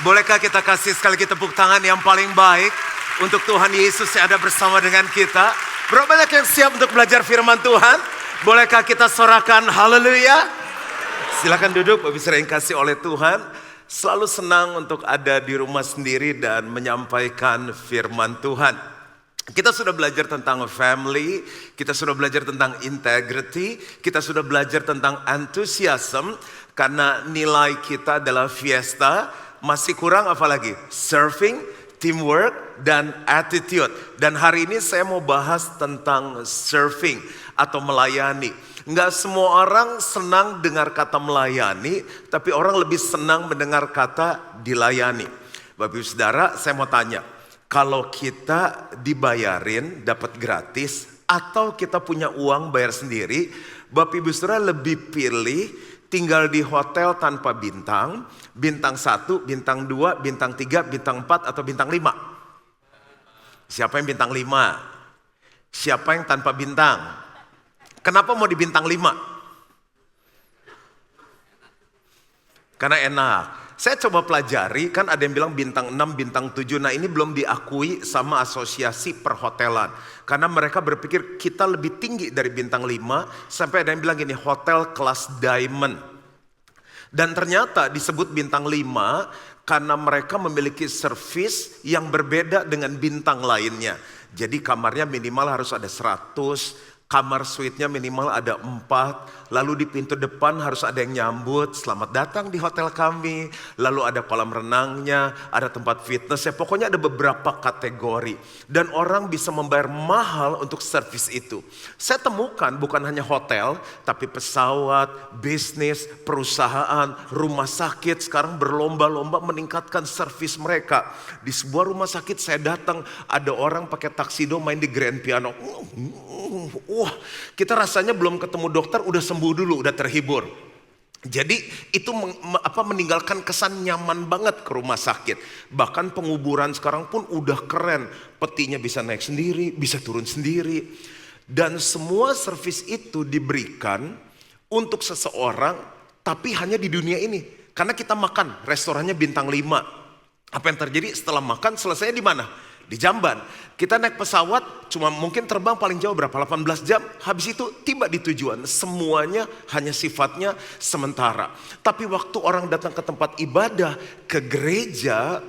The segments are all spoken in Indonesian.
Bolehkah kita kasih sekali lagi tepuk tangan yang paling baik untuk Tuhan Yesus yang ada bersama dengan kita. Berapa banyak yang siap untuk belajar firman Tuhan? Bolehkah kita sorakan haleluya? Silakan duduk, Bapak Ibu yang kasih oleh Tuhan. Selalu senang untuk ada di rumah sendiri dan menyampaikan firman Tuhan. Kita sudah belajar tentang family, kita sudah belajar tentang integrity, kita sudah belajar tentang enthusiasm. Karena nilai kita adalah fiesta, masih kurang apa lagi? Serving, teamwork, dan attitude. Dan hari ini saya mau bahas tentang serving atau melayani. Enggak semua orang senang dengar kata melayani, tapi orang lebih senang mendengar kata dilayani. Bapak Ibu Saudara, saya mau tanya, kalau kita dibayarin dapat gratis atau kita punya uang bayar sendiri, Bapak Ibu Saudara lebih pilih tinggal di hotel tanpa bintang, bintang 1, bintang 2, bintang 3, bintang 4, atau bintang 5? Siapa yang bintang 5? Siapa yang tanpa bintang? Kenapa mau di bintang 5? Karena enak. Saya coba pelajari, kan ada yang bilang bintang 6, bintang 7. Nah ini belum diakui sama asosiasi perhotelan. Karena mereka berpikir kita lebih tinggi dari bintang 5. Sampai ada yang bilang gini, hotel kelas diamond. Dan ternyata disebut bintang 5 karena mereka memiliki servis yang berbeda dengan bintang lainnya. Jadi kamarnya minimal harus ada 100. Kamar suite-nya minimal ada 4, lalu di pintu depan harus ada yang nyambut, selamat datang di hotel kami, lalu ada kolam renangnya, ada tempat fitness, ya pokoknya ada beberapa kategori. Dan orang bisa membayar mahal untuk servis itu. Saya temukan bukan hanya hotel, tapi pesawat, bisnis, perusahaan, rumah sakit sekarang berlomba-lomba meningkatkan servis mereka. Di sebuah rumah sakit saya datang, ada orang pakai taksido main di grand piano. Wah, kita rasanya belum ketemu dokter udah sembuh dulu, udah terhibur. Jadi itu meninggalkan kesan nyaman banget ke rumah sakit. Bahkan penguburan sekarang pun udah keren. Petinya bisa naik sendiri, bisa turun sendiri. Dan semua servis itu diberikan untuk seseorang, tapi hanya di dunia ini. Karena kita makan, restorannya bintang 5. Apa yang terjadi setelah makan, selesainya di mana? Di jamban. Kita naik pesawat cuma mungkin terbang paling jauh berapa? 18 jam. Habis itu tiba di tujuan. Semuanya hanya sifatnya sementara. Tapi waktu orang datang ke tempat ibadah, ke gereja,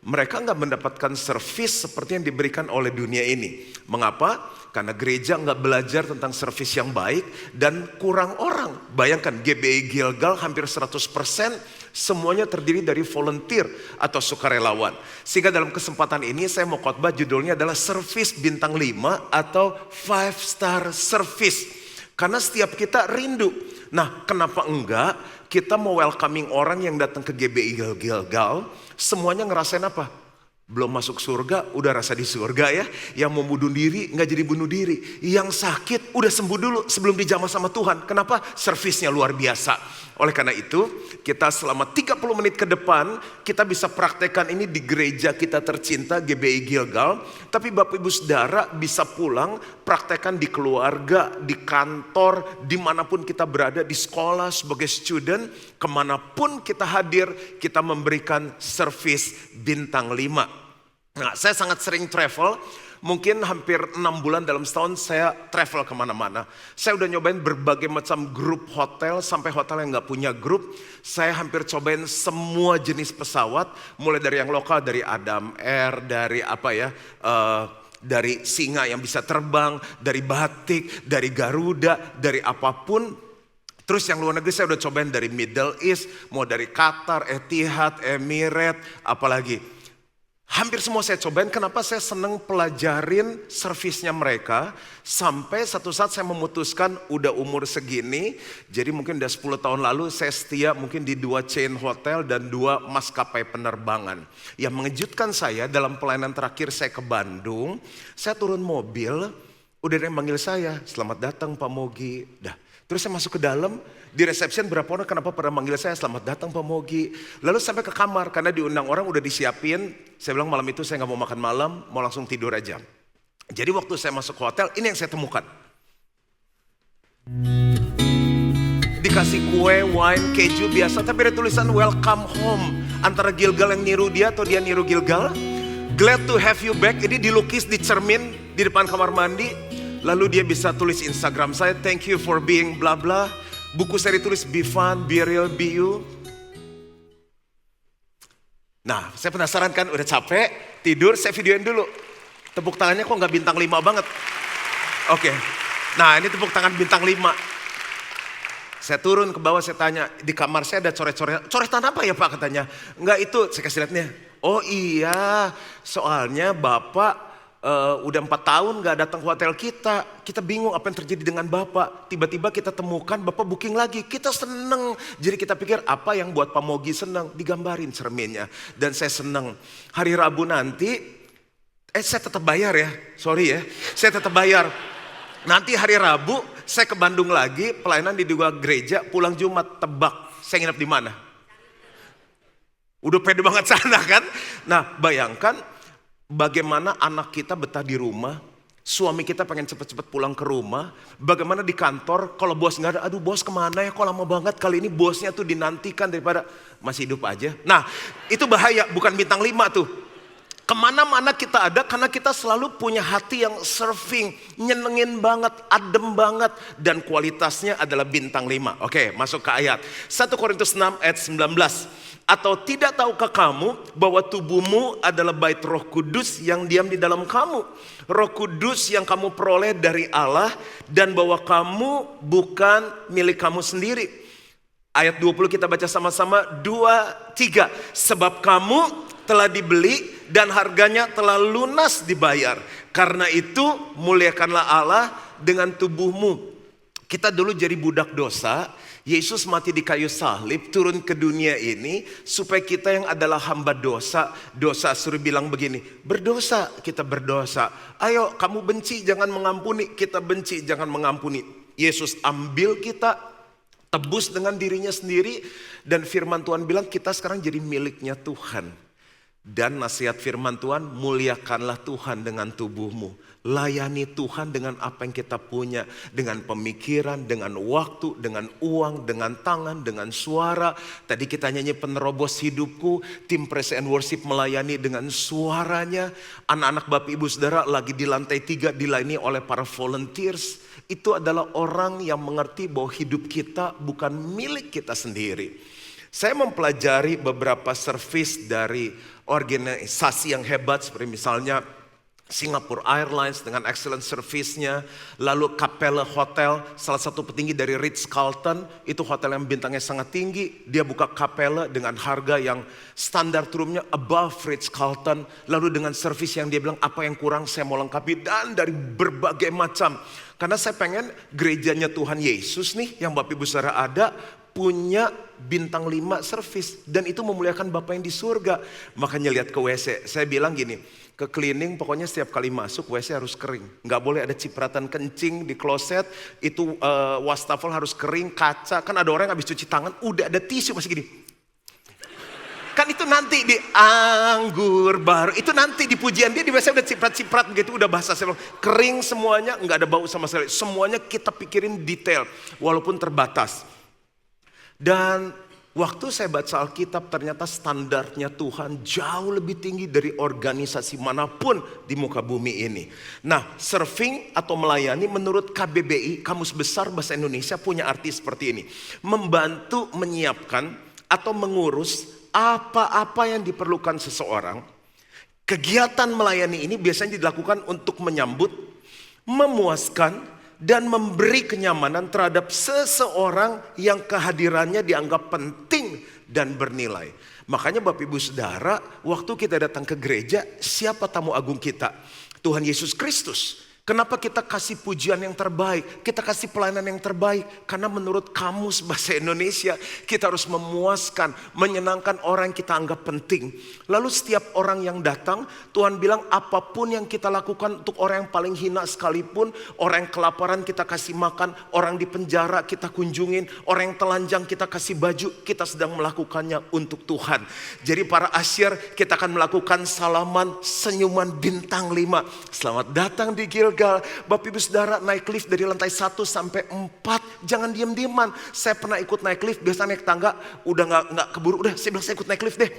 mereka nggak mendapatkan servis seperti yang diberikan oleh dunia ini. Mengapa? Karena gereja nggak belajar tentang servis yang baik dan kurang orang. Bayangkan GBI Gilgal hampir 100% semuanya terdiri dari volunteer atau sukarelawan. Sehingga dalam kesempatan ini saya mau khotbah judulnya adalah servis bintang 5 atau 5 star service. Karena setiap kita rindu. Nah kenapa enggak kita mau welcoming orang yang datang ke GBI Gilgal semuanya ngerasain apa? Belum masuk surga, udah rasa di surga ya. Yang mau bunuh diri, gak jadi bunuh diri. Yang sakit, udah sembuh dulu sebelum dijamah sama Tuhan. Kenapa? Servisnya luar biasa. Oleh karena itu, kita selama 30 menit ke depan, kita bisa praktekkan ini di gereja kita tercinta, GBI Gilgal. Tapi Bapak Ibu Saudara bisa pulang, praktekkan di keluarga, di kantor, dimanapun kita berada, di sekolah, sebagai student, kemanapun kita hadir, kita memberikan servis bintang 5. Nah, saya sangat sering travel, mungkin hampir 6 bulan dalam setahun saya travel kemana-mana. Saya udah nyobain berbagai macam grup hotel, sampai hotel yang gak punya grup. Saya hampir cobain semua jenis pesawat, mulai dari yang lokal, dari Adam Air, dari dari Singa yang bisa terbang, dari Batik, dari Garuda, dari apapun. Terus yang luar negeri saya udah cobain dari Middle East, mau dari Qatar, Etihad, Emirates, apalagi. Hampir semua saya cobain. Kenapa saya seneng pelajarin servisnya mereka. Sampai satu saat saya memutuskan udah umur segini. Jadi mungkin udah 10 tahun lalu saya setia mungkin di 2 chain hotel dan 2 maskapai penerbangan. Yang mengejutkan saya dalam pelayanan terakhir saya ke Bandung. Saya turun mobil, udah ada yang manggil saya. Selamat datang Pak Mogi. Terus saya masuk ke dalam, di reception berapa orang kenapa pada manggil saya selamat datang Pak Mogi. Lalu sampai ke kamar karena diundang orang udah disiapin. Saya bilang malam itu saya gak mau makan malam, mau langsung tidur aja. Jadi waktu saya masuk ke hotel ini yang saya temukan. Dikasih kue, wine, keju biasa tapi ada tulisan welcome home. Antara Gilgal yang niru dia atau dia niru Gilgal. Glad to have you back. Ini dilukis di cermin di depan kamar mandi. Lalu dia bisa tulis Instagram saya, thank you for being bla bla. Buku saya ditulis be fun, be real, be you. Nah, saya penasaran kan, udah capek, tidur, saya videoin dulu. Tepuk tangannya kok nggak bintang 5 banget. Oke. Nah, ini tepuk tangan bintang 5. Saya turun ke bawah, saya tanya, di kamar saya ada coret-coret. Coretan apa ya Pak katanya? Enggak itu, saya kasih lihatnya. Oh iya, soalnya Bapak udah 4 tahun gak datang ke hotel kita. Kita bingung apa yang terjadi dengan Bapak. Tiba-tiba kita temukan Bapak booking lagi. Kita seneng. Jadi kita pikir apa yang buat Pak Mogi seneng. Digambarin cerminnya. Dan saya seneng. Hari Rabu nanti, saya tetap bayar ya. Sorry ya, saya tetap bayar. Nanti hari Rabu saya ke Bandung lagi. Pelayanan di 2 gereja. Pulang Jumat, tebak. Saya nginep di mana? Udah pede banget sana kan. Nah bayangkan bagaimana anak kita betah di rumah. Suami kita pengen cepet-cepet pulang ke rumah. Bagaimana di kantor kalau bos gak ada. Aduh bos kemana ya, kok lama banget. Kali ini bosnya tuh dinantikan daripada masih hidup aja. Nah itu bahaya, bukan bintang 5 tuh. Kemana-mana kita ada karena kita selalu punya hati yang surfing. Nyenengin banget, adem banget. Dan kualitasnya adalah bintang 5. Oke, masuk ke ayat 1 Korintus 6 ayat 19. Atau tidak tahukah kamu bahwa tubuhmu adalah bait Roh Kudus yang diam di dalam kamu. Roh Kudus yang kamu peroleh dari Allah dan bahwa kamu bukan milik kamu sendiri. Ayat 20 kita baca sama-sama 2, 3. Sebab kamu telah dibeli dan harganya telah lunas dibayar. Karena itu muliakanlah Allah dengan tubuhmu. Kita dulu jadi budak dosa. Yesus mati di kayu salib, turun ke dunia ini supaya kita yang adalah hamba dosa. Dosa suruh bilang begini, berdosa, kita berdosa. Ayo kamu benci jangan mengampuni, kita benci jangan mengampuni. Yesus ambil kita, tebus dengan dirinya sendiri. Dan firman Tuhan bilang kita sekarang jadi miliknya Tuhan. Dan nasihat firman Tuhan, muliakanlah Tuhan dengan tubuhmu. Layani Tuhan dengan apa yang kita punya. Dengan pemikiran, dengan waktu, dengan uang, dengan tangan, dengan suara. Tadi kita nyanyi penerobos hidupku. Tim Praise and Worship melayani dengan suaranya. Anak-anak Bapak Ibu Saudara lagi di lantai 3 dilayani oleh para volunteers. Itu adalah orang yang mengerti bahwa hidup kita bukan milik kita sendiri. Saya mempelajari beberapa service dari organisasi yang hebat seperti misalnya Singapore Airlines dengan excellent service-nya. Lalu Capella Hotel, salah satu petinggi dari Ritz-Carlton. Itu hotel yang bintangnya sangat tinggi. Dia buka Capella dengan harga yang standar roomnya above Ritz-Carlton. Lalu dengan service yang dia bilang apa yang kurang saya mau lengkapi. Dan dari berbagai macam. Karena saya pengen gerejanya Tuhan Yesus nih yang Bapak Ibu Saudara ada. Punya bintang 5 service. Dan itu memuliakan Bapa yang di surga. Makanya lihat ke WC. Saya bilang gini, ke cleaning pokoknya setiap kali masuk WC harus kering. Nggak boleh ada cipratan kencing di kloset. Itu wastafel harus kering, kaca. Kan ada orang yang habis cuci tangan, udah ada tisu masih gini. Kan itu nanti di anggur baru. Itu nanti di pujian dia di WC udah ciprat-ciprat begitu. Udah bahasa saya kering semuanya, nggak ada bau sama sekali. Semuanya kita pikirin detail. Walaupun terbatas. Dan waktu saya baca Alkitab ternyata standarnya Tuhan jauh lebih tinggi dari organisasi manapun di muka bumi ini. Nah, serving atau melayani menurut KBBI, Kamus Besar Bahasa Indonesia punya arti seperti ini. Membantu menyiapkan atau mengurus apa-apa yang diperlukan seseorang. Kegiatan melayani ini biasanya dilakukan untuk menyambut, memuaskan, dan memberi kenyamanan terhadap seseorang yang kehadirannya dianggap penting dan bernilai. Makanya Bapak Ibu Saudara, waktu kita datang ke gereja, siapa tamu agung kita? Tuhan Yesus Kristus. Kenapa kita kasih pujian yang terbaik? Kita kasih pelayanan yang terbaik. Karena menurut Kamus Bahasa Indonesia, kita harus memuaskan, menyenangkan orang yang kita anggap penting. Lalu setiap orang yang datang, Tuhan bilang apapun yang kita lakukan untuk orang yang paling hina sekalipun, orang yang kelaparan kita kasih makan, orang di penjara kita kunjungin, orang yang telanjang kita kasih baju, kita sedang melakukannya untuk Tuhan. Jadi para asyir, kita akan melakukan salaman, senyuman bintang 5. Selamat datang di Gilgal. Gilgal. Bapak Ibu Saudara naik lift dari lantai 1 sampai 4. Jangan diam-diaman. Saya pernah ikut naik lift, biasa naik tangga, udah nggak keburu, udah saya bilang saya ikut naik lift deh.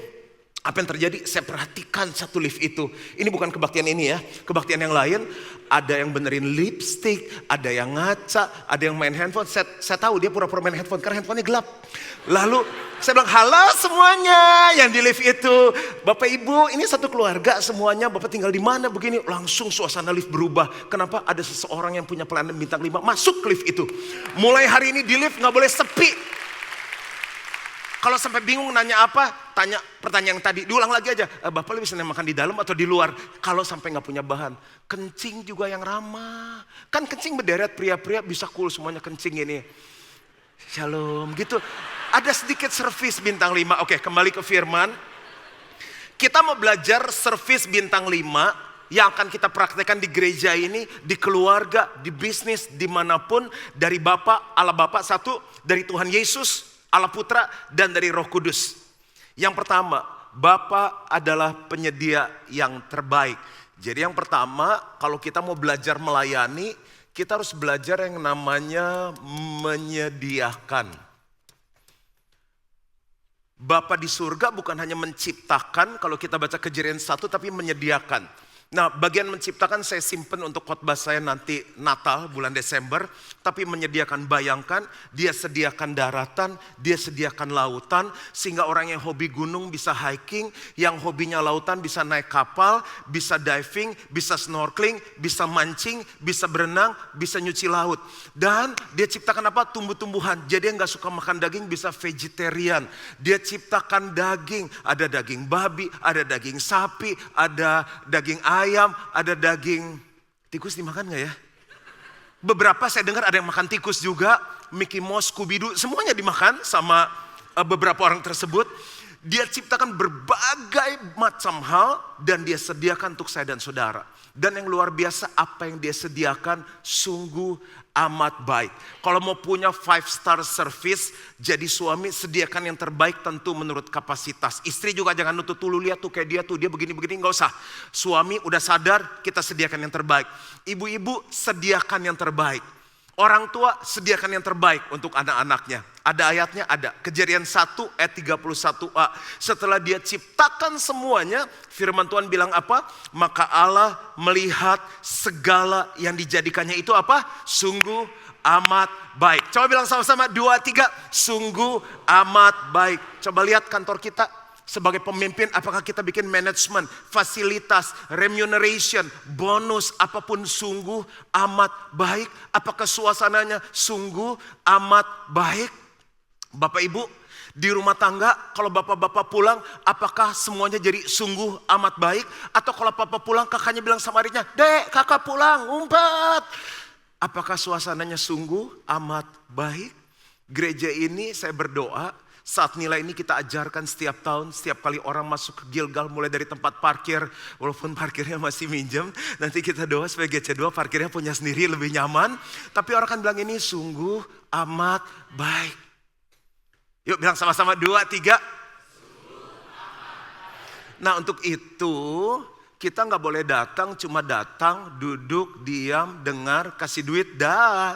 Apa yang terjadi? Saya perhatikan satu lift itu. Ini bukan kebaktian ini ya. Kebaktian yang lain, ada yang benerin lipstick, ada yang ngaca, ada yang main handphone. Saya tahu dia pura-pura main handphone karena handphonenya gelap. Lalu saya bilang, halo semuanya yang di lift itu. Bapak Ibu, ini satu keluarga semuanya. Bapak tinggal di mana begini? Langsung suasana lift berubah. Kenapa? Ada seseorang yang punya pelayanan bintang 5 masuk ke lift itu. Mulai hari ini di lift gak boleh sepi. Kalau sampai bingung nanya apa, tanya pertanyaan yang tadi, diulang lagi aja. Bapak lebih senang makan di dalam atau di luar? Kalau sampai gak punya bahan. Kencing juga yang ramah. Kan kencing berderet, pria-pria bisa cool semuanya kencing ini. Shalom gitu. Ada sedikit servis bintang 5. Oke, kembali ke firman. Kita mau belajar servis bintang 5 yang akan kita praktekkan di gereja ini, di keluarga, di bisnis, dimanapun. Dari Bapa, Allah Bapa satu, dari Tuhan Yesus, Allah Putra, dan dari Roh Kudus. Yang pertama, Bapa adalah penyedia yang terbaik. Jadi yang pertama, kalau kita mau belajar melayani, kita harus belajar yang namanya menyediakan. Bapa di surga bukan hanya menciptakan, kalau kita baca Kejadian 1, tapi menyediakan. Nah, bagian menciptakan saya simpen untuk khotbah saya nanti Natal bulan Desember. Tapi menyediakan, bayangkan, dia sediakan daratan, dia sediakan lautan. Sehingga orang yang hobi gunung bisa hiking, yang hobinya lautan bisa naik kapal, bisa diving, bisa snorkeling, bisa mancing, bisa berenang, bisa nyuci laut. Dan dia ciptakan apa? Tumbuh-tumbuhan. Jadi yang gak suka makan daging bisa vegetarian. Dia ciptakan daging, ada daging babi, ada daging sapi, ada daging ayam, ada daging tikus dimakan gak ya? Beberapa saya dengar ada yang makan tikus juga, Mickey Mouse, Scooby-Doo, semuanya dimakan sama beberapa orang tersebut. Dia ciptakan berbagai macam hal dan dia sediakan untuk saya dan saudara. Dan yang luar biasa, apa yang dia sediakan sungguh amat baik. Kalau mau punya 5-star service, jadi suami sediakan yang terbaik tentu menurut kapasitas. Istri juga jangan nutut dulu, lihat tuh kayak dia tuh, dia begini-begini, gak usah. Suami udah sadar, kita sediakan yang terbaik. Ibu-ibu sediakan yang terbaik. Orang tua sediakan yang terbaik untuk anak-anaknya. Ada ayatnya, ada. Kejadian 1 ayat 31a. Setelah dia ciptakan semuanya, firman Tuhan bilang apa? Maka Allah melihat segala yang dijadikannya itu apa? Sungguh amat baik. Coba bilang sama-sama, 2, 3. Sungguh amat baik. Coba lihat kantor kita. Sebagai pemimpin, apakah kita bikin manajemen, fasilitas, remuneration, bonus, apapun sungguh amat baik? Apakah suasananya sungguh amat baik? Bapak Ibu, di rumah tangga, kalau bapak-bapak pulang, apakah semuanya jadi sungguh amat baik? Atau kalau papa pulang, kakaknya bilang sama adiknya, Dek, kakak pulang, umpat. Apakah suasananya sungguh amat baik? Gereja ini saya berdoa, saat nilai ini kita ajarkan setiap tahun, setiap kali orang masuk ke Gilgal, mulai dari tempat parkir, walaupun parkirnya masih minjem, nanti kita doa supaya GC2 parkirnya punya sendiri lebih nyaman. Tapi orang akan bilang ini sungguh amat baik. Yuk bilang sama-sama, 2, 3. Nah untuk itu kita gak boleh datang, cuma datang, duduk, diam, dengar, kasih duit,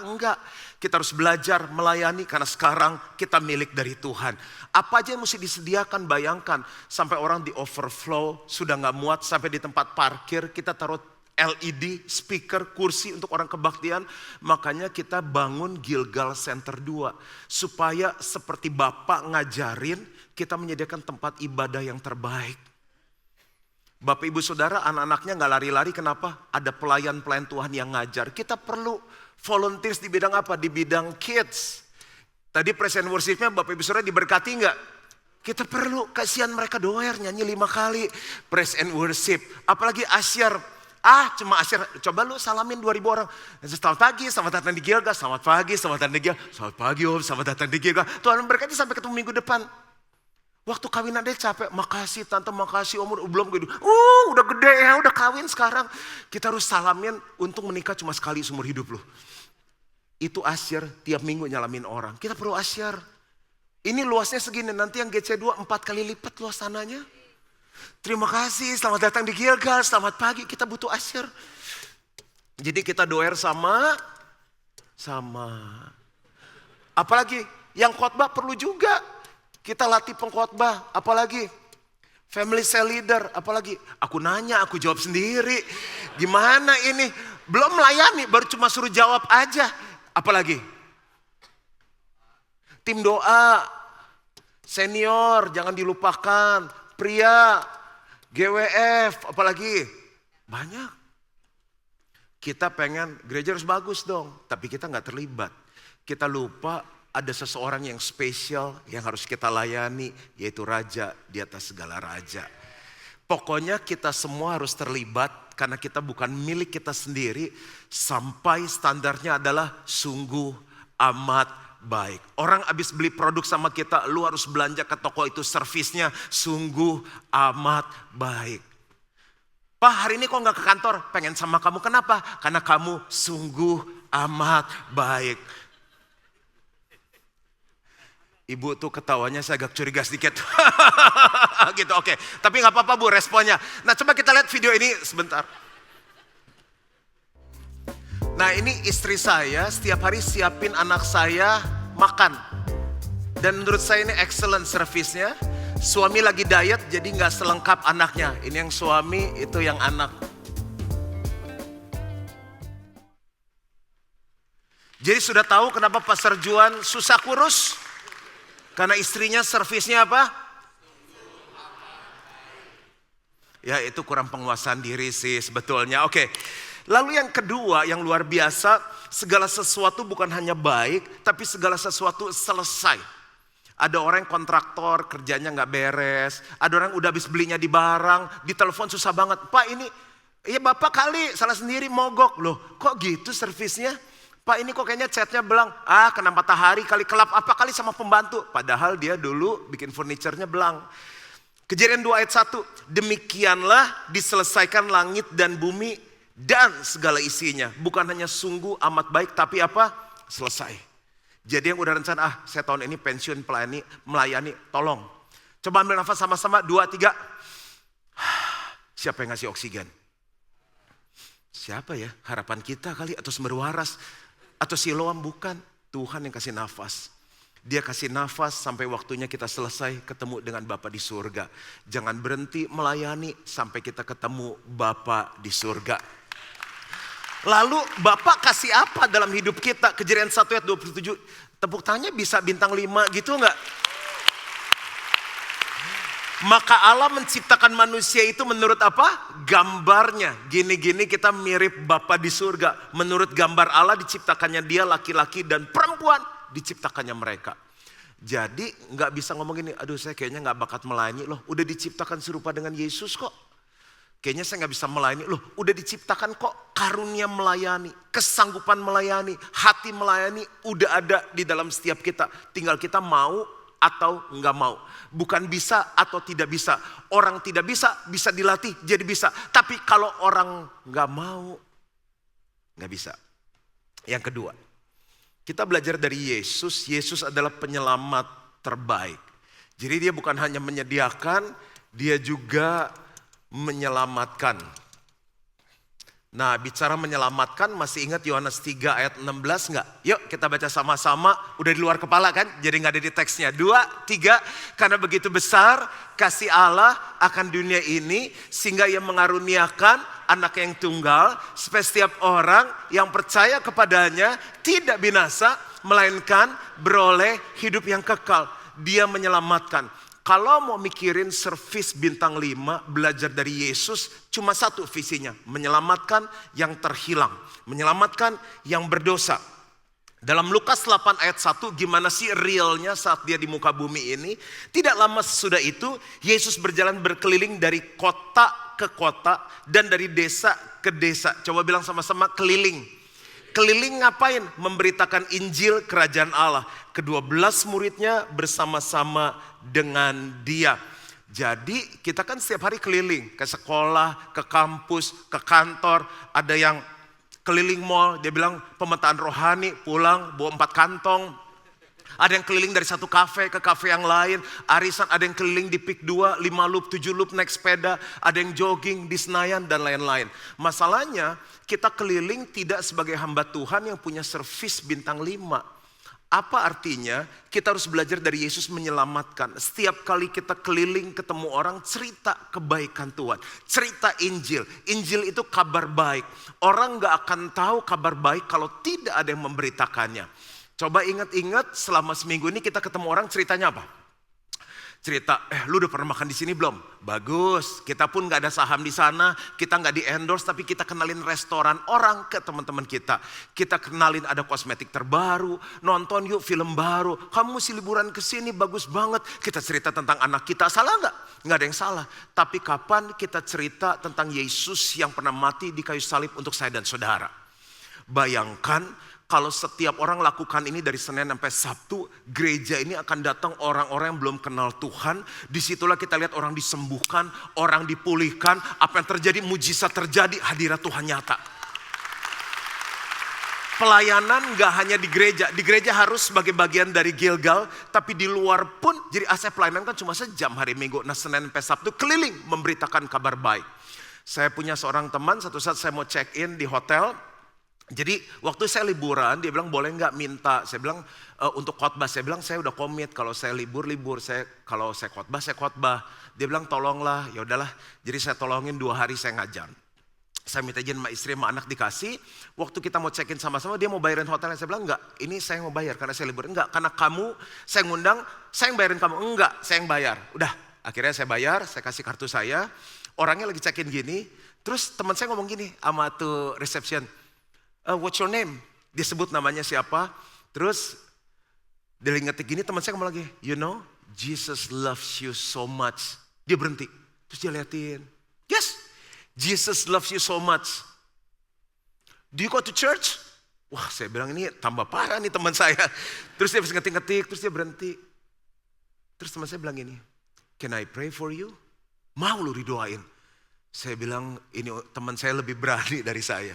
enggak. Kita harus belajar melayani karena sekarang kita milik dari Tuhan. Apa aja yang mesti disediakan, bayangkan. Sampai orang di overflow, sudah gak muat, sampai di tempat parkir kita taruh LED, speaker, kursi untuk orang kebaktian. Makanya kita bangun Gilgal Center 2. Supaya seperti Bapak ngajarin, kita menyediakan tempat ibadah yang terbaik. Bapak Ibu Saudara, anak-anaknya gak lari-lari, kenapa? Ada pelayan-pelayan Tuhan yang ngajar. Kita perlu volunteers di bidang apa? Di bidang kids. Tadi present worshipnya Bapak Ibu Saudara diberkati gak? Kita perlu, kasihan mereka doer nyanyi 5 kali. Praise and worship. Apalagi asyar. Cuma asyar. Coba lu salamin 2.000 orang. Selamat pagi, selamat datang di Gilgal. Selamat pagi, selamat datang di Gilgal. Selamat pagi om, selamat datang di Gilgal. Tuhan memberkati sampai ketemu minggu depan. Waktu kawin ada capek, makasih tante, makasih om, belum gitu. Udah gede ya, udah kawin sekarang. Kita harus salamin, untuk menikah cuma sekali seumur hidup loh. Itu asyar, tiap minggu nyalamin orang. Kita perlu asyar. Ini luasnya segini, nanti yang GC2 4 kali lipat luas tanahnya. Terima kasih, selamat datang di Gilgal, selamat pagi, kita butuh asyar. Jadi kita doer sama. Apalagi yang khotbah perlu juga. Kita latih pengkhotbah, apalagi family cell leader, apalagi aku nanya, aku jawab sendiri. Gimana ini? Belum melayani, baru cuma suruh jawab aja. Apalagi tim doa, senior jangan dilupakan, pria, GWF, apalagi banyak. Kita pengen gereja harus bagus dong, tapi kita nggak terlibat. Kita lupa ada seseorang yang spesial yang harus kita layani, yaitu Raja di atas segala raja. Pokoknya kita semua harus terlibat karena kita bukan milik kita sendiri sampai standarnya adalah sungguh amat baik. Orang habis beli produk sama kita, lu harus belanja ke toko itu, servisnya sungguh amat baik. Pak, hari ini kok gak ke kantor? Pengen sama kamu, kenapa? Karena kamu sungguh amat baik. Ibu tuh ketawanya saya agak curiga sedikit. Gitu, oke. Tapi gak apa-apa Bu responnya. Nah coba kita lihat video ini sebentar. Nah ini istri saya setiap hari siapin anak saya makan. Dan menurut saya ini excellent service-nya. Suami lagi diet jadi gak selengkap anaknya. Ini yang suami, itu yang anak. Jadi sudah tahu kenapa Pastor Juan susah kurus? Karena istrinya servisnya apa? Ya itu kurang penguasaan diri sih sebetulnya. Oke. Lalu yang kedua yang luar biasa, segala sesuatu bukan hanya baik, tapi segala sesuatu selesai. Ada orang yang kontraktor kerjanya gak beres, ada orang udah habis belinya di barang, di telepon susah banget. Pak ini, ya bapak kali salah sendiri mogok. Loh kok gitu servisnya? Pak ini kok kayaknya catnya belang. Kena matahari kali, kelap apa kali sama pembantu. Padahal dia dulu bikin furniturnya belang. Kejadian 2 ayat 1. Demikianlah diselesaikan langit dan bumi dan segala isinya. Bukan hanya sungguh amat baik tapi apa? Selesai. Jadi yang udah rencana, saya tahun ini pensiun melayani, tolong. Coba ambil nafas sama-sama, 2, 3. Siapa yang ngasih oksigen? Siapa ya? Harapan kita kali atau sumber waras? Atau Siloam? Bukan, Tuhan yang kasih nafas. Dia kasih nafas sampai waktunya kita selesai ketemu dengan Bapa di surga. Jangan berhenti melayani sampai kita ketemu Bapa di surga. Lalu Bapak kasih apa dalam hidup kita? Kejadian 1 ayat 27. Tepuk tangannya bisa bintang 5 gitu enggak? Maka Allah menciptakan manusia itu menurut apa? Gambarnya. Gini-gini kita mirip Bapa di surga. Menurut gambar Allah diciptakannya dia laki-laki dan perempuan diciptakannya mereka. Jadi gak bisa ngomong gini, aduh saya kayaknya gak bakat melayani. Loh udah diciptakan serupa dengan Yesus kok. Kayaknya saya gak bisa melayani. Loh udah diciptakan kok karunia melayani. Kesanggupan melayani. Hati melayani udah ada di dalam setiap kita. Tinggal kita mau atau enggak mau. Bukan bisa atau tidak bisa. Orang tidak bisa, bisa dilatih jadi bisa. Tapi kalau orang enggak mau, enggak bisa. Yang kedua, kita belajar dari Yesus. Yesus adalah penyelamat terbaik. Jadi dia bukan hanya menyediakan, dia juga menyelamatkan. Nah bicara menyelamatkan, masih ingat Yohanes 3 ayat 16 enggak? Yuk kita baca sama-sama, udah di luar kepala kan? Jadi gak ada di teksnya. 2, 3, karena begitu besar kasih Allah akan dunia ini, sehingga ia mengaruniakan anak yang tunggal, supaya setiap orang yang percaya kepadanya tidak binasa, melainkan beroleh hidup yang kekal. Dia menyelamatkan. Kalau mau mikirin servis bintang 5, belajar dari Yesus, cuma satu visinya. Menyelamatkan yang terhilang. Menyelamatkan yang berdosa. Dalam Lukas 8 ayat 1, gimana sih realnya saat dia di muka bumi ini? Tidak lama sesudah itu, Yesus berjalan berkeliling dari kota ke kota dan dari desa ke desa. Coba bilang sama-sama, keliling. Keliling ngapain? Memberitakan Injil kerajaan Allah. Ke-12 muridnya bersama-sama dengan dia. Jadi kita kan setiap hari keliling. Ke sekolah, ke kampus, ke kantor. Ada yang keliling mall, dia bilang pemetaan rohani, pulang bawa 4 kantong. Ada yang keliling dari satu kafe ke kafe yang lain. Arisan ada yang keliling di PIK 2, 5 loop, 7 loop naik sepeda. Ada yang jogging di Senayan dan lain-lain. Masalahnya kita keliling tidak sebagai hamba Tuhan yang punya servis bintang 5. Apa artinya? Kita harus belajar dari Yesus menyelamatkan. Setiap kali kita keliling ketemu orang, cerita kebaikan Tuhan. Cerita Injil. Injil itu kabar baik. Orang gak akan tahu kabar baik kalau tidak ada yang memberitakannya. Coba ingat-ingat selama seminggu ini kita ketemu orang, ceritanya apa? Cerita, lu udah pernah makan di sini belum? Bagus, kita pun gak ada saham di sana, kita gak di endorse, tapi kita kenalin restoran orang ke teman-teman kita. Kita kenalin ada kosmetik terbaru, nonton yuk film baru, kamu mesti liburan ke sini bagus banget. Kita cerita tentang anak kita, salah gak? Gak ada yang salah. Tapi kapan kita cerita tentang Yesus yang pernah mati di kayu salib untuk saya dan saudara? Bayangkan kalau setiap orang lakukan ini dari Senin sampai Sabtu, gereja ini akan datang orang-orang yang belum kenal Tuhan. Disitulah kita lihat orang disembuhkan, orang dipulihkan. Apa yang terjadi, mujizat terjadi, hadirat Tuhan nyata. Pelayanan gak hanya di gereja harus sebagai bagian dari Gilgal. Tapi di luar pun, jadi aset pelayanan kan cuma sejam hari Minggu. Nah Senin sampai Sabtu keliling memberitakan kabar baik. Saya punya seorang teman, satu saat saya mau check in di hotel. Jadi waktu saya liburan dia bilang boleh nggak minta, saya bilang untuk khotbah, saya bilang saya udah komit kalau saya libur, kalau saya khotbah. Dia bilang tolonglah, ya udahlah. Jadi saya tolongin 2 hari saya ngajar. Saya minta izin sama istri sama anak dikasih. Waktu kita mau check-in sama-sama dia mau bayarin hotelnya, saya bilang enggak, ini saya mau bayar karena saya libur. Enggak, karena kamu saya ngundang, saya yang bayarin kamu. Enggak, saya yang bayar. Udah, akhirnya saya bayar, saya kasih kartu saya. Orangnya lagi check-in gini, terus teman saya ngomong gini sama tuh reception. What's your name? Dia sebut namanya siapa. Terus dia ngetik gini, teman saya ngomong lagi, you know, Jesus loves you so much. Dia berhenti. Terus dia liatin. Yes, Jesus loves you so much. Do you go to church? Wah, saya bilang ini tambah parah nih teman saya. Terus dia ngetik-ngetik, terus dia berhenti. Terus teman saya bilang gini, can I pray for you? Mau lu didoain? Saya bilang ini teman saya lebih berani dari saya.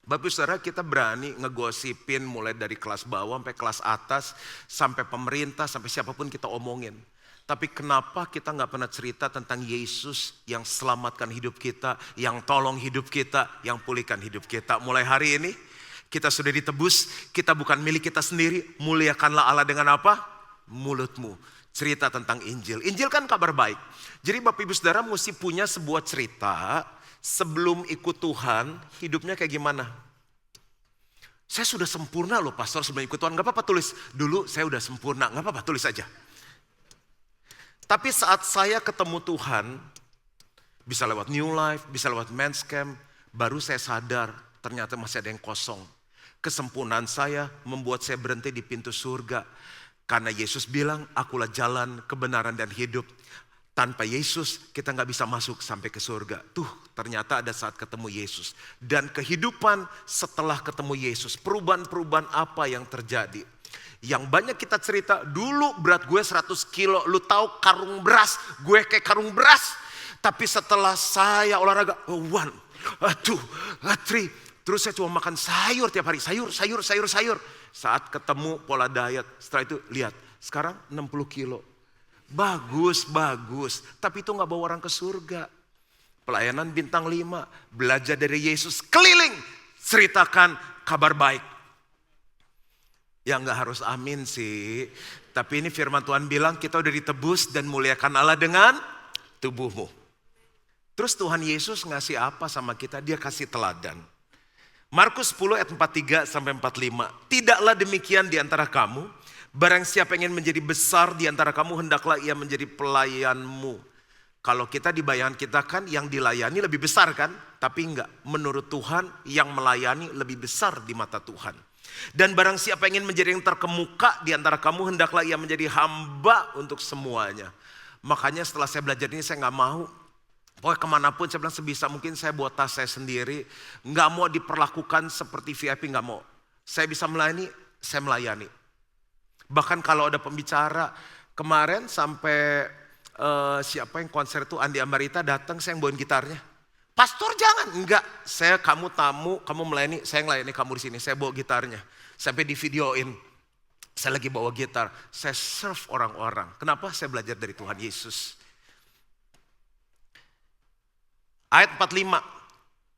Bapak saudara, kita berani ngegosipin mulai dari kelas bawah sampai kelas atas, sampai pemerintah, sampai siapapun kita omongin. Tapi kenapa kita gak pernah cerita tentang Yesus yang selamatkan hidup kita, yang tolong hidup kita, yang pulihkan hidup kita. Mulai hari ini kita sudah ditebus, kita bukan milik kita sendiri. Muliakanlah Allah dengan apa? Mulutmu. Cerita tentang Injil. Injil kan kabar baik. Jadi Bapak Ibu Saudara mesti punya sebuah cerita. Sebelum ikut Tuhan, hidupnya kayak gimana? Saya sudah sempurna loh pastor sebelum ikut Tuhan. Gak apa-apa tulis, dulu saya udah sempurna. Gak apa-apa tulis aja. Tapi saat saya ketemu Tuhan, bisa lewat New Life, bisa lewat Men's Camp, baru saya sadar ternyata masih ada yang kosong. Kesempurnaan saya membuat saya berhenti di pintu surga. Karena Yesus bilang, akulah jalan, kebenaran dan hidup. Tanpa Yesus kita gak bisa masuk sampai ke surga. Tuh ternyata ada saat ketemu Yesus. Dan kehidupan setelah ketemu Yesus. Perubahan-perubahan apa yang terjadi. Yang banyak kita cerita, dulu berat gue 100 kilo. Lu tahu karung beras, gue kayak karung beras. Tapi setelah saya olahraga, 1, 2, 3. Terus saya cuma makan sayur tiap hari. Sayur. Saat ketemu pola diet, setelah itu lihat. Sekarang 60 kilo. Bagus. Tapi itu gak bawa orang ke surga. Pelayanan bintang 5. Belajar dari Yesus. Keliling. Ceritakan kabar baik. Ya gak harus amin sih. Tapi ini firman Tuhan bilang kita udah ditebus dan muliakan Allah dengan tubuhmu. Terus Tuhan Yesus ngasih apa sama kita? Dia kasih teladan. Markus 10 ayat 43 sampai 45. Tidaklah demikian di antara kamu. Barang siapa ingin menjadi besar di antara kamu, hendaklah ia menjadi pelayanmu. Kalau kita di bayangan kita kan yang dilayani lebih besar kan? Tapi enggak, menurut Tuhan yang melayani lebih besar di mata Tuhan. Dan barang siapa ingin menjadi yang terkemuka di antara kamu, hendaklah ia menjadi hamba untuk semuanya. Makanya setelah saya belajar ini saya gak mau. Pokoknya kemanapun saya bilang sebisa mungkin saya buat tas saya sendiri. Gak mau diperlakukan seperti VIP, gak mau. Saya bisa melayani, saya melayani. Bahkan kalau ada pembicara, kemarin sampai siapa yang konser itu Andi Ambarita datang, saya yang bawain gitarnya. Pastor jangan, enggak, kamu tamu, kamu melayani, saya ngelayani kamu di sini, saya bawa gitarnya. Sampai di videoin. Saya lagi bawa gitar, saya serve orang-orang. Kenapa? Saya belajar dari Tuhan Yesus. Ayat 45,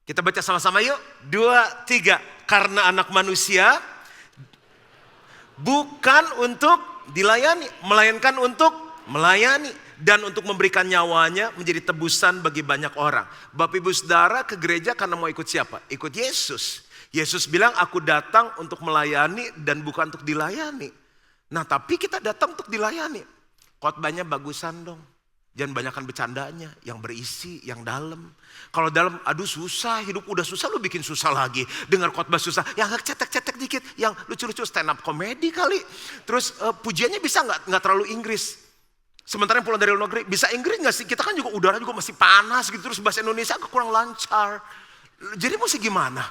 kita baca sama-sama yuk. 2, 3. Karena anak manusia bukan untuk dilayani, melainkan untuk melayani. Dan untuk memberikan nyawanya menjadi tebusan bagi banyak orang. Bapak ibu saudara ke gereja karena mau ikut siapa? Ikut Yesus. Yesus bilang aku datang untuk melayani dan bukan untuk dilayani. Nah tapi kita datang untuk dilayani. Khotbahnya bagusan dong. Jangan banyakkan bercandanya, yang berisi, yang dalam. Kalau dalam, aduh susah, hidup udah susah, lu bikin susah lagi. Dengar khotbah susah, yang cetek-cetek dikit, yang lucu-lucu stand up komedi kali. Terus pujiannya bisa nggak terlalu Inggris. Sementara yang pulang dari luar negeri, bisa Inggris gak sih? Kita kan juga udara juga masih panas gitu, terus bahasa Indonesia agak kurang lancar. Jadi mesti gimana?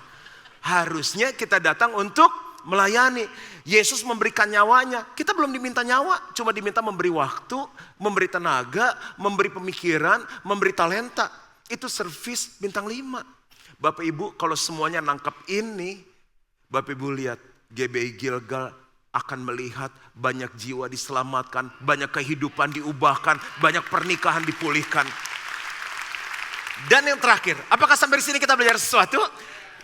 Harusnya kita datang untuk melayani. Yesus memberikan nyawanya, kita belum diminta nyawa, cuma diminta memberi waktu, memberi tenaga, memberi pemikiran, memberi talenta. Itu servis bintang 5. Bapak Ibu kalau semuanya nangkep ini, Bapak Ibu lihat GBI Gilgal akan melihat banyak jiwa diselamatkan, banyak kehidupan diubahkan, banyak pernikahan dipulihkan. Dan yang terakhir, apakah sampai di sini kita belajar sesuatu?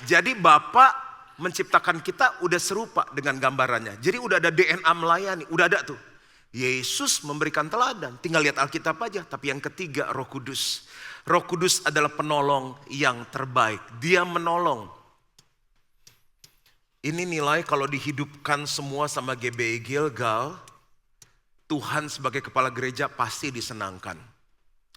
Jadi Bapak menciptakan kita udah serupa dengan gambarannya. Jadi udah ada DNA melayani, udah ada tuh. Yesus memberikan teladan, tinggal lihat Alkitab aja. Tapi yang ketiga Roh Kudus. Roh Kudus adalah penolong yang terbaik. Dia menolong. Ini nilai kalau dihidupkan semua sama GBI Gilgal, Tuhan sebagai kepala gereja pasti disenangkan.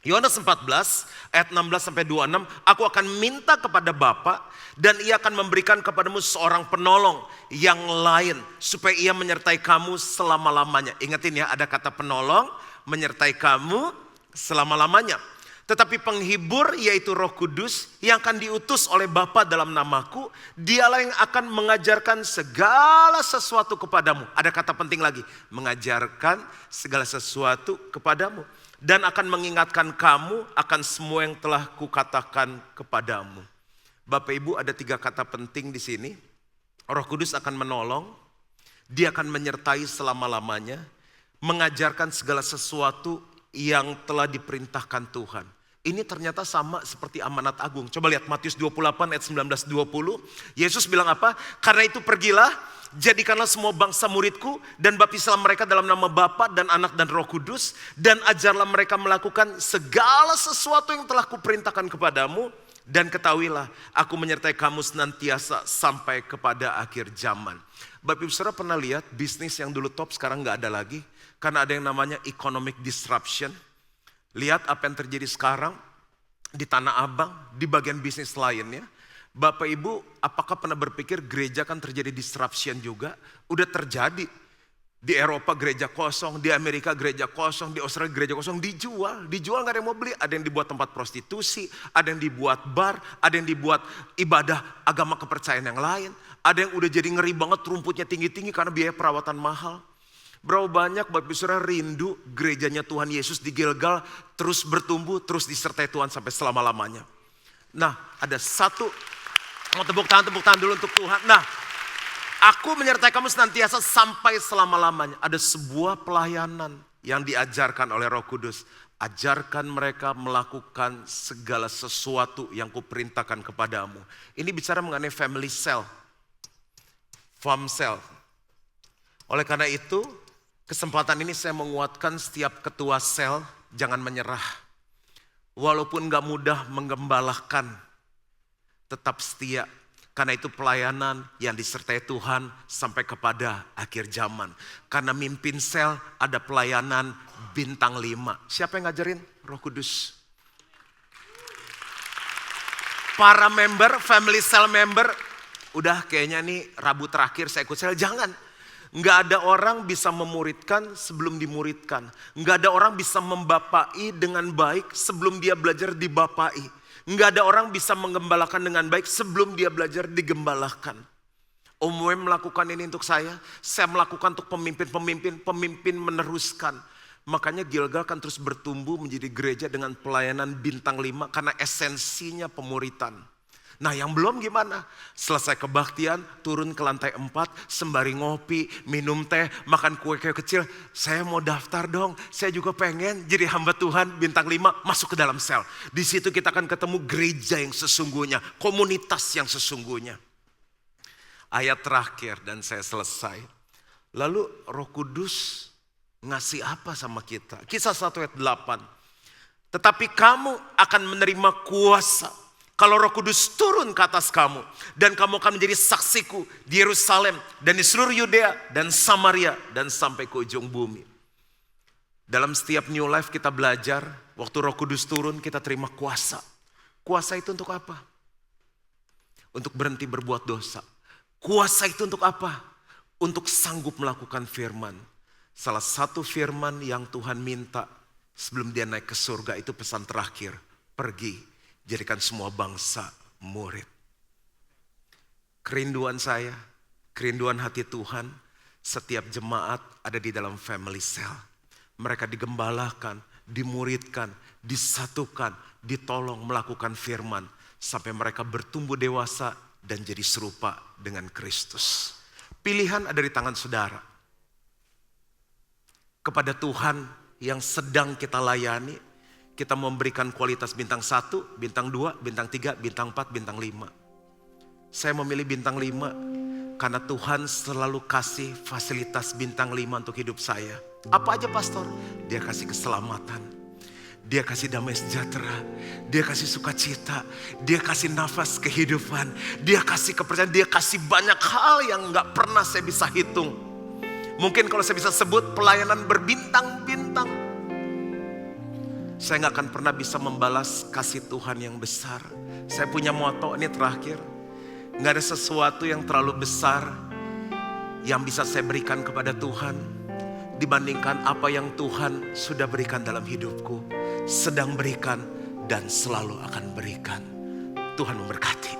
Yohanes 14 ayat 16-26, aku akan minta kepada Bapa dan ia akan memberikan kepadamu seorang penolong yang lain supaya ia menyertai kamu selama-lamanya. Ingatin ya, ada kata penolong menyertai kamu selama-lamanya. Tetapi penghibur yaitu Roh Kudus yang akan diutus oleh Bapa dalam namaku, dialah yang akan mengajarkan segala sesuatu kepadamu. Ada kata penting lagi, mengajarkan segala sesuatu kepadamu. Dan akan mengingatkan kamu akan semua yang telah kukatakan kepadamu. Bapak Ibu ada 3 kata penting di sini. Roh Kudus akan menolong, dia akan menyertai selama-lamanya, mengajarkan segala sesuatu yang telah diperintahkan Tuhan. Ini ternyata sama seperti amanat agung. Coba lihat Matius 28 ayat 19-20. Yesus bilang apa? Karena itu pergilah, jadikanlah semua bangsa muridku dan baptislah mereka dalam nama Bapa dan Anak dan Roh Kudus. Dan ajarlah mereka melakukan segala sesuatu yang telah kuperintahkan kepadamu. Dan ketahuilah, aku menyertai kamu senantiasa sampai kepada akhir zaman. Bapak Ibu Saudara pernah lihat bisnis yang dulu top sekarang gak ada lagi? Karena ada yang namanya economic disruption. Lihat apa yang terjadi sekarang di Tanah Abang, di bagian bisnis lainnya. Bapak Ibu, apakah pernah berpikir gereja kan terjadi disruption juga? Udah terjadi. Di Eropa gereja kosong, di Amerika gereja kosong, di Australia gereja kosong, dijual. Dijual gak ada yang mau beli. Ada yang dibuat tempat prostitusi, ada yang dibuat bar, ada yang dibuat ibadah agama kepercayaan yang lain. Ada yang udah jadi ngeri banget, rumputnya tinggi-tinggi karena biaya perawatan mahal. Berapa banyak Bapak Ibu Saudara rindu gerejanya Tuhan Yesus di Gilgal terus bertumbuh, terus disertai Tuhan sampai selama-lamanya. Nah ada satu, mau tepuk tangan dulu untuk Tuhan. Nah aku menyertai kamu senantiasa sampai selama-lamanya. Ada sebuah pelayanan yang diajarkan oleh Roh Kudus. Ajarkan mereka melakukan segala sesuatu yang kuperintahkan kepadamu. Ini bicara mengenai family cell, farm cell. Oleh karena itu, kesempatan ini saya menguatkan setiap ketua sel, jangan menyerah. Walaupun gak mudah menggembalakan, tetap setia. Karena itu pelayanan yang disertai Tuhan sampai kepada akhir zaman. Karena mimpin sel ada pelayanan bintang 5. Siapa yang ngajarin? Roh Kudus. Para member, family cell member, udah kayaknya nih Rabu terakhir saya ikut sel, jangan. Nggak ada orang bisa memuridkan sebelum dimuridkan. Nggak ada orang bisa membapai dengan baik sebelum dia belajar dibapai. Nggak ada orang bisa menggembalakan dengan baik sebelum dia belajar digembalakan. Om Wem melakukan ini untuk saya melakukan untuk pemimpin meneruskan. Makanya Gilgal kan terus bertumbuh menjadi gereja dengan pelayanan bintang 5 karena esensinya pemuritan. Nah yang belum gimana? Selesai kebaktian, turun ke lantai 4, sembari ngopi, minum teh, makan kue kecil. Saya mau daftar dong, saya juga pengen jadi hamba Tuhan bintang 5, masuk ke dalam sel. Di situ kita akan ketemu gereja yang sesungguhnya, komunitas yang sesungguhnya. Ayat terakhir dan saya selesai. Lalu Roh Kudus ngasih apa sama kita? Kisah 1 ayat 8. Tetapi kamu akan menerima kuasa kalau Roh Kudus turun ke atas kamu. Dan kamu akan menjadi saksiku di Yerusalem dan di seluruh Yudea dan Samaria dan sampai ke ujung bumi. Dalam setiap New Life kita belajar, waktu Roh Kudus turun kita terima kuasa. Kuasa itu untuk apa? Untuk berhenti berbuat dosa. Kuasa itu untuk apa? Untuk sanggup melakukan firman. Salah satu firman yang Tuhan minta sebelum dia naik ke surga itu pesan terakhir. Pergi, jadikan semua bangsa murid. Kerinduan saya, kerinduan hati Tuhan, setiap jemaat ada di dalam family cell. Mereka digembalakan, dimuridkan, disatukan, ditolong melakukan firman. Sampai mereka bertumbuh dewasa dan jadi serupa dengan Kristus. Pilihan ada di tangan saudara. Kepada Tuhan yang sedang kita layani, kita memberikan kualitas bintang 1, bintang 2, bintang 3, bintang 4, bintang 5. Saya memilih bintang 5 karena Tuhan selalu kasih fasilitas bintang 5 untuk hidup saya. Apa aja pastor? Dia kasih keselamatan, dia kasih damai sejahtera, dia kasih sukacita, dia kasih nafas kehidupan, dia kasih kepercayaan, dia kasih banyak hal yang gak pernah saya bisa hitung. Mungkin kalau saya bisa sebut pelayanan berbintang-bintang. Saya gak akan pernah bisa membalas kasih Tuhan yang besar. Saya punya moto, ini terakhir. Gak ada sesuatu yang terlalu besar yang bisa saya berikan kepada Tuhan dibandingkan apa yang Tuhan sudah berikan dalam hidupku, sedang berikan dan selalu akan berikan. Tuhan memberkati.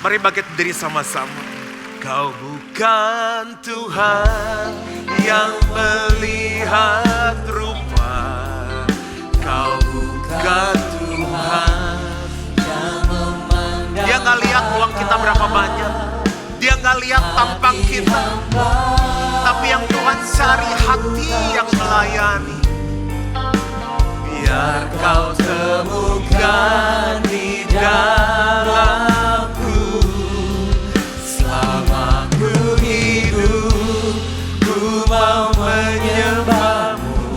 Mari bangkit berdiri sama-sama. Kau bukan Tuhan yang melihat rupa. Kau bukan Tuhan yang memandang. Dia gak lihat uang kita berapa banyak. Dia gak lihat tampang kita. Tapi yang Tuhan cari hati yang melayani. Biar kau temukan di dalamku. Selama ku hidup, ku mau menyembahmu.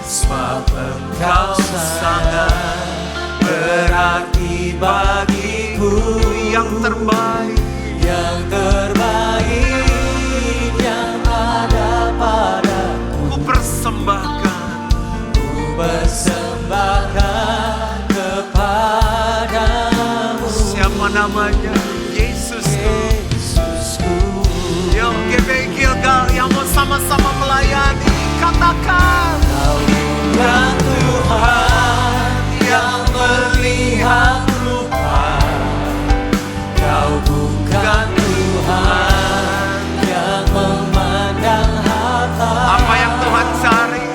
Sebab Engkau sangat berarti bagiku. Yang terbaik, yang terbaik yang ada padaku. Ku persembahkan, kepadamu. Siapa namanya? Yesusku. Yo, GPI Gilgal yang mau sama-sama melayani, katakan. Kau bukan Tuhan yang melihat rupa. Kau bukan Tuhan yang memandang harta. Apa yang Tuhan cari?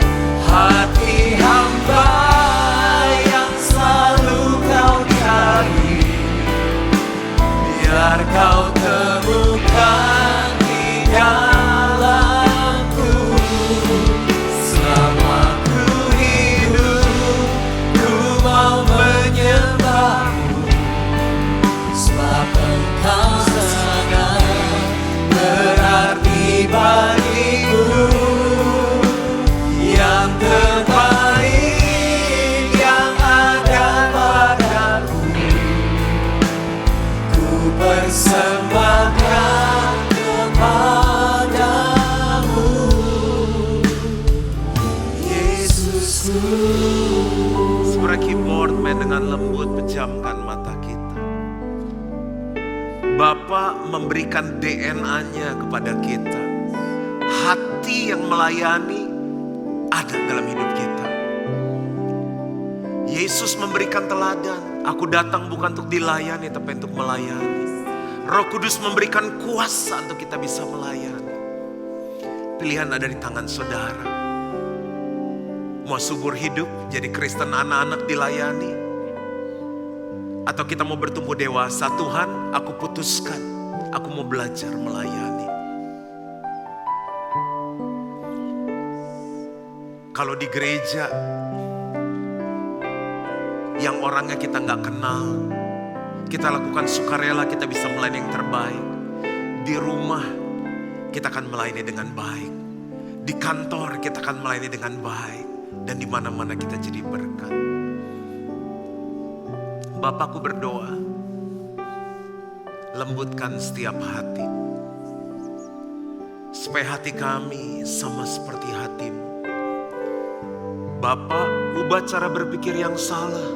Hati hamba yang selalu kau cari. Biar kau temukan di dalamku. Selama ku hidup, ku mau menyembahmu. Sebab Engkau sangat berarti bagiku. Yang terbaik yang ada padaku. Ku persembahkan kepadamu, Yesusku. Suara keyboard main dengan lembut, pejamkan mata kita. Bapa memberikan DNA-nya kepada kita. Hati yang melayani ada dalam hidup kita. Yesus memberikan teladan. Aku datang bukan untuk dilayani, tapi untuk melayani. Roh Kudus memberikan kuasa untuk kita bisa melayani. Pilihan ada di tangan saudara. Mau subur hidup, jadi Kristen anak-anak dilayani. Atau kita mau bertumbuh dewasa, Tuhan aku putuskan, aku mau belajar melayani. Kalau di gereja, yang orangnya kita gak kenal, kita lakukan sukarela, kita bisa melayani yang terbaik. Di rumah, kita akan melayani dengan baik. Di kantor, kita akan melayani dengan baik. Dan di mana-mana kita jadi berkat. Bapakku berdoa, lembutkan setiap hati, supaya hati kami sama seperti hatimu. Bapa, ubah cara berpikir yang salah,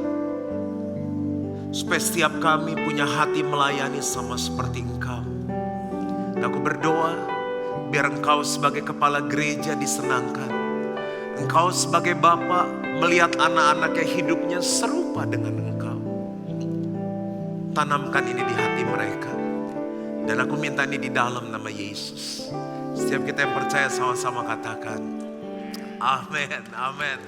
supaya setiap kami punya hati melayani sama seperti Engkau. Dan aku berdoa, biar Engkau sebagai kepala gereja disenangkan. Engkau sebagai Bapa melihat anak-anaknya hidupnya serupa dengan Engkau. Tanamkan ini di hati mereka. Dan aku minta ini di dalam nama Yesus. Setiap kita yang percaya sama-sama katakan, amin, amin.